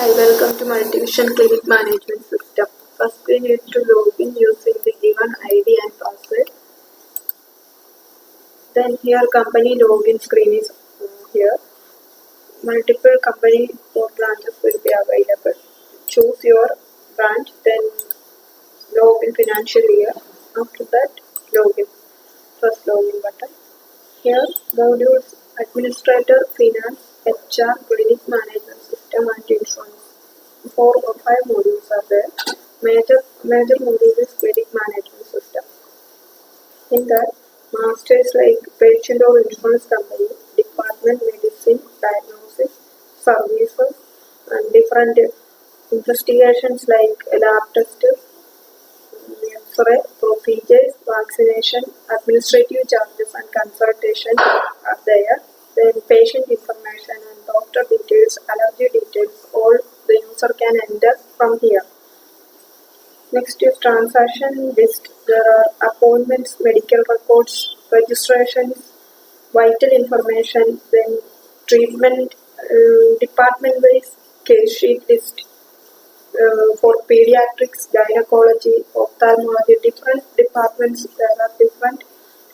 Hi, welcome to Multivision Clinic Management System. First, we need to log in using the given ID and password. Then here company login screen is here. Multiple company or branches will be available. Choose your branch, then log in financial year. After that, login. First login button. Here, modules administrator, finance, HR, clinic management system and insurance. 4 or 5 modules are there. Major module is clinic management system. In that, masters like patient or insurance company, department, medicine, diagnosis, services, and different investigations like lab tests, X-ray, procedures, vaccination, administrative charges and consultation are there. Then patient information and doctor details, allergy details, all the user can enter from here. Next is transaction list. There are appointments, medical records, registrations, vital information, then treatment, department-wise case sheet list. For pediatrics, gynecology, ophthalmology, different departments, there are different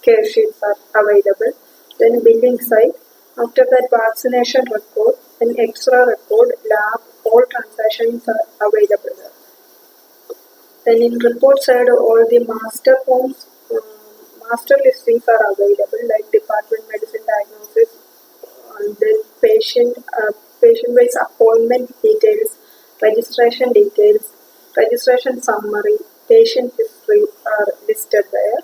care sheets are available. Then billing side, after that vaccination record, then X-ray record, lab, all transactions are available there. Then in report side, all the master forms, master listings are available like department, medicine, diagnosis, and then patient-wise appointment details, registration details, registration summary, patient history are listed there,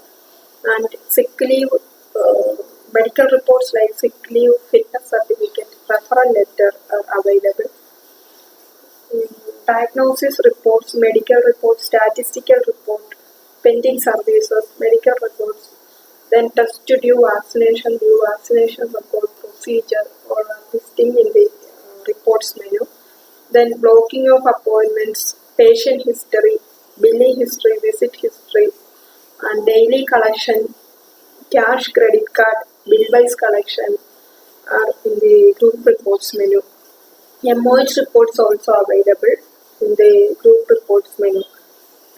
and sick leave, medical reports like sick leave, fitness certificate, referral letter are available. Diagnosis reports, medical reports, statistical report, pending services, medical reports, then test to due vaccination record, procedure, or listing in the reports menu. Then blocking of appointments, patient history, billing history, visit history, and daily collection, cash, credit card, bill-wise collection are in the group reports menu. MOH reports also available in the group reports menu.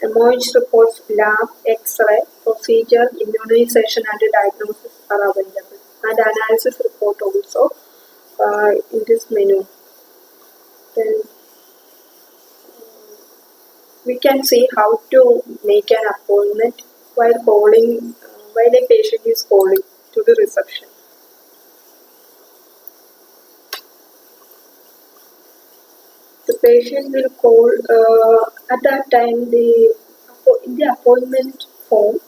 MOH reports, lab, X-ray, procedure, immunization and diagnosis are available. And analysis report also in this menu. Then we can see how to make an appointment while a patient is calling to the reception. The patient will call at that time. In the appointment form,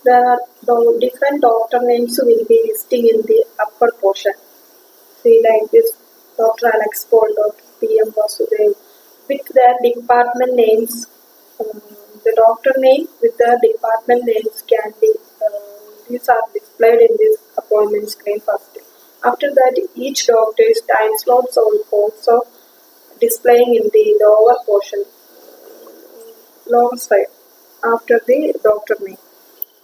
there are different doctor names will be listing in the upper portion. See like this, Dr. Alex Paul, Dr. PM Vasudev, with their department names. The doctor name with the department names can be, these are displayed in this appointment screen first. After that, each doctor's time slots are also displaying in the lower portion, lower side, after the doctor name.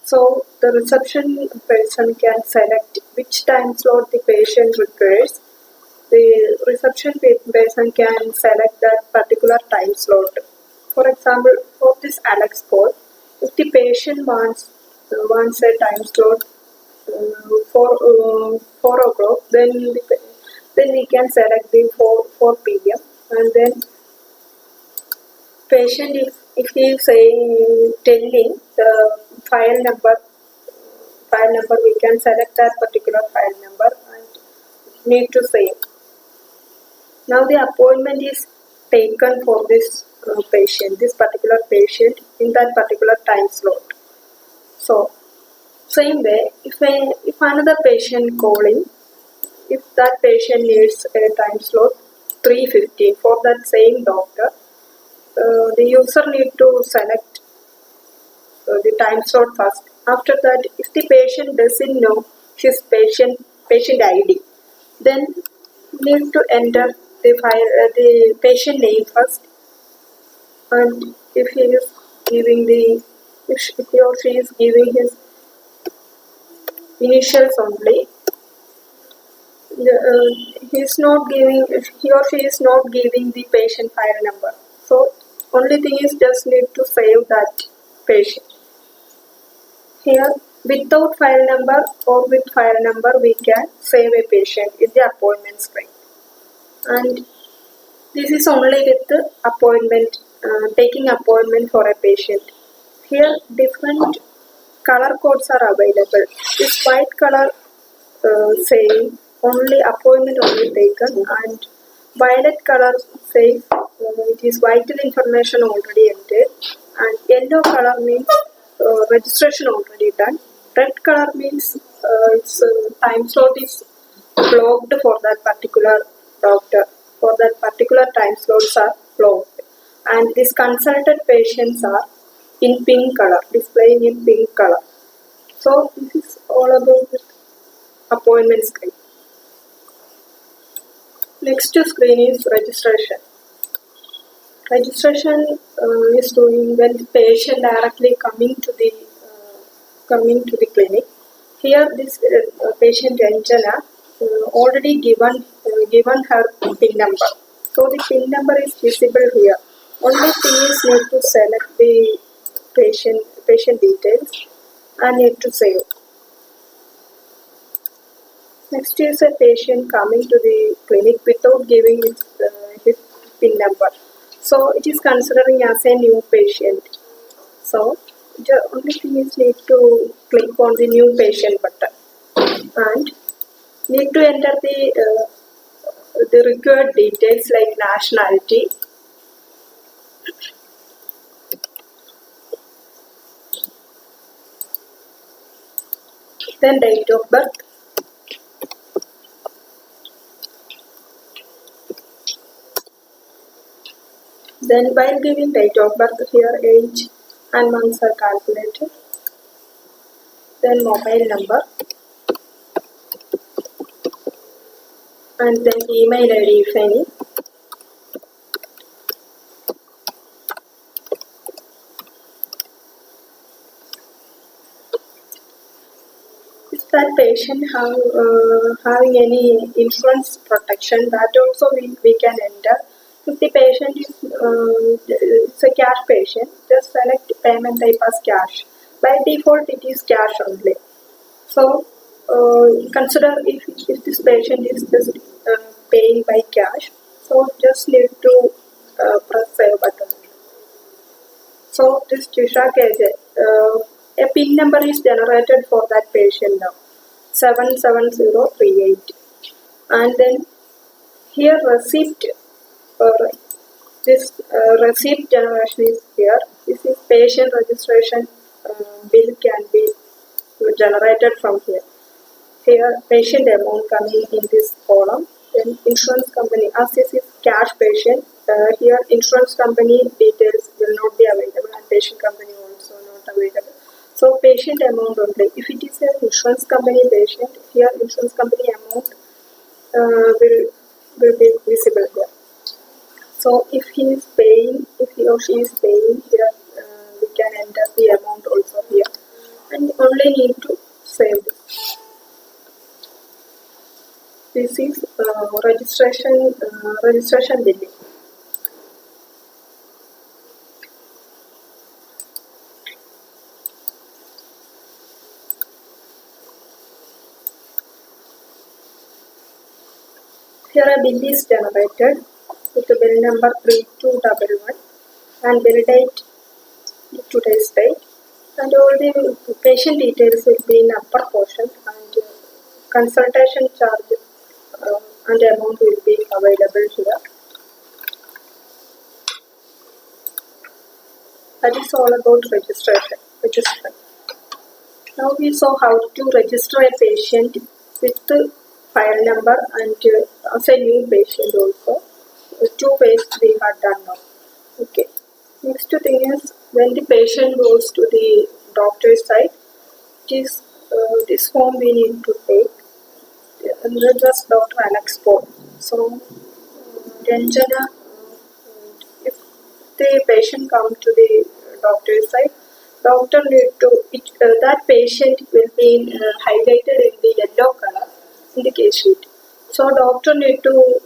So the reception person can select which time slot the patient requires. The reception person can select that particular time slot. For example, for this Alex call, if the patient wants a time slot for 4 o'clock, then we can select the 4 p.m. and then patient, if he is telling the file number, we can select that particular file number and need to save. Now the appointment is taken for this particular patient in that particular time slot. So same way, if another patient calling, if that patient needs a time slot 3:15 for that same doctor, the user need to select the time slot first. After that, if the patient doesn't know his patient ID, then need to enter the patient name first, and if he is giving if he or she is giving his initials only, he's not giving, he or she is not giving the patient file number. So only thing is just need to save that patient. Here without file number or with file number we can save a patient in the appointment screen. And this is only with the appointment, taking appointment for a patient. Here different color codes are available. This white color saying only appointment only taken, and violet color says it is vital information already entered, and yellow color means registration already done. Red color means its time slot is blocked for that particular doctor. For that particular time slots are blocked, and these consulted patients are in pink color, displaying in pink color. So this is all about the appointment screen. Next screen is registration. Registration is doing when the patient directly coming to the clinic. Here this patient Anjana already given her PIN number. So the PIN number is visible here. Only thing is need to select the patient details and need to save. Next is a patient coming to the clinic without giving his PIN number. So it is considering as a new patient. So the only thing is need to click on the new patient button and need to enter the required details like nationality, then date of birth, then while giving date of birth here age and months are calculated, then mobile number, and then email ID if any. If that patient having any insurance protection, that also we can enter. If the patient is it's a cash patient, just select payment type as cash. By default, it is cash only. So consider if this patient is just paying by cash, so just need to press save button. So this Trisha KJ, a PIN number is generated for that patient now, 77038, and then here receipt. This receipt generation is here. This is patient registration bill can be generated from here. Here patient amount coming in this column. Then insurance company, as this is cash patient, here insurance company details will not be available and patient company also not available. So patient amount only. If it is an insurance company patient, here insurance company amount will be visible here. So if he or she is paying here, we can enter the amount also here, and only need to save this. This is registration billing. Here a bill is generated with the bill number 3211 and bill date today's date, and all the patient details will be in upper portion, and consultation charge and amount will be available here. That is all about registration. Now we saw how to register a patient with the file number and as a new patient also. 2 ways we have done now. Okay. Next thing is when the patient goes to the doctor's side, this form we need to take. And just Dr. Alex Paul. So Ranjana, if the patient come to the doctor's side, doctor need to that patient will be highlighted in the yellow color in the case sheet. So doctor need to